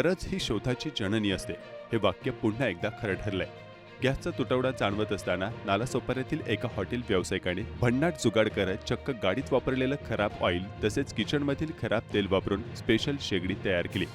गरज ही शोधाची जननी असते हे वाक्य पुन्हा एकदा खरं ठरलंय। गॅसचा तुटवडा जाणवत असताना नालासोपाऱ्यातील एका हॉटेल व्यावसायिकाने भन्नाट जुगाड करत चक्क गाडीत वापरलेलं खराब ऑइल तसेच किचनमधील खराब तेल वापरून स्पेशल शेगडी तयार केली।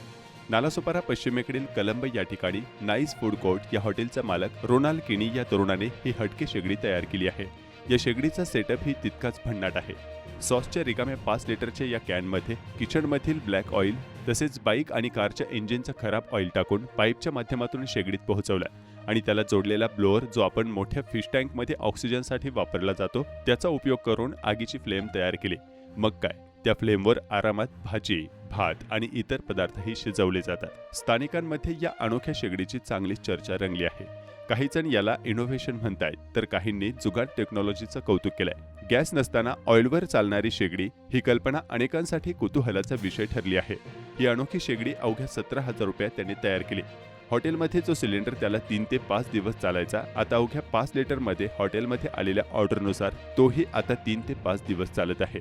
नालासोपारा पश्चिमेकडील कलंब या ठिकाणी नाईस फूड कोर्ट या हॉटेलचा मालक रोनाल्ड किनी या तरुणाने ही हटके शेगडी तयार केली आहे। या शेगडीचा सेटअप ही तितकाच भन्नाट आहे। सॉसच्या रिकाम्या 5 लिटरच्या या कॅनमध्ये किचनमधील ब्लॅक ऑइल तसेच बाईक आणि कारच्या इंजिनचं खराब ऑइल टाकून पाईपच्या माध्यमातून शेगडीत पोहोचवलं आणि त्याला जोडलेला ब्लोअर जो आपण मोठ्या फिश टँकमध्ये ऑक्सिजनसाठी वापरला जातो त्याचा उपयोग करून आगीची फ्लेम तयार केली। मग काय, त्या फ्लेमवर आरामात भाजी, भात आणि इतर पदार्थही शिजवले जातात। स्थानिकांमध्ये या अनोख्या शेगडीची चांगलीच चर्चा रंगली आहे। काही जण याला इनोव्हेशन म्हणतायत तर काहींनी जुगाड टेक्नॉलॉजीचं कौतुक केलंय। गॅस नसताना ऑइलवर चालणारी शेगडी ही कल्पना अनेकांसाठी कुतूहलाचा विषय ठरली आहे। ही अनोखी शेगडी अवघ्या 17,000 रुपयात त्यांनी तयार केली। हॉटेलमध्ये जो सिलेंडर त्याला 3 ते 5 दिवस चालायचा आता अवघ्या 5 लिटरमध्ये हॉटेलमध्ये आलेल्या ऑर्डरनुसार तोही आता 3 ते 5 दिवस चालत आहे।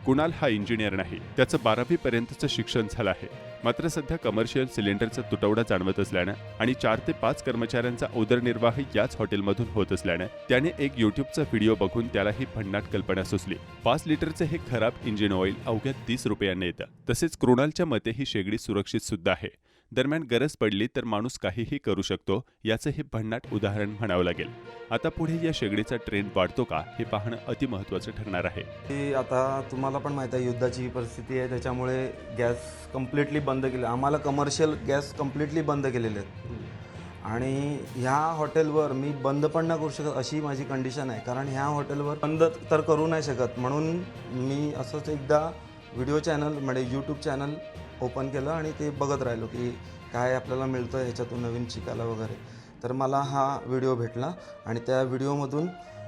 कुणाल हा इंजिनियर नाही, त्याचं 12वी पर्यंतचं शिक्षण झालं आहे। मात्र सध्या कमर्शियल सिलेंडरचा तुटवडा जाणवत असल्यानं आणि 4 ते 5 कर्मचाऱ्यांचा उदरनिर्वाह याच हॉटेलमधून होत असल्यानं त्याने एक यूट्यूबचा व्हिडिओ बघून त्याला ही भन्नाट कल्पना सुचली। 5 लिटरचे हे खराब इंजिन ऑइल अवघ्या 30 रुपयांना येतं। तसेच कृणालच्या मते ही शेगडी सुरक्षित सुद्धा आहे। दरम्यान गरज पडली तर माणूस काहीही करू शकतो याचं हे भन्नाट उदाहरण म्हणावं लागेल। आता पुढे या शेगडीचा ट्रेंड वाढतो का हे पाहणं अतिमहत्त्वाचं ठरणार आहे। आता तुम्हाला पण माहिती आहे युद्धाची परिस्थिती आहे, त्याच्यामुळे गॅस कम्प्लिटली बंद केले। आम्हाला कमर्शियल गॅस कम्प्लिटली बंद केलेले आहेत आणि ह्या हॉटेलवर मी बंद पण नाही करू शकत अशी माझी कंडिशन आहे, कारण ह्या हॉटेलवर बंद तर करू नाही शकत। म्हणून मी असंच एकदा व्हिडिओ चॅनल म्हणजे यूट्यूब चॅनल ओपन केलं आणि ते बघत राहिलो की काय आपल्याला मिळतं ह्याच्यातून नवीन शिकायला वगैरे। तर मला हा व्हिडिओ भेटला आणि त्या व्हिडिओमधून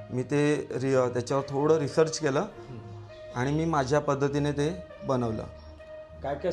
मी त्याच्यावर थोडं रिसर्च केलं आणि मी माझ्या पद्धतीने ते बनवलं। काय काय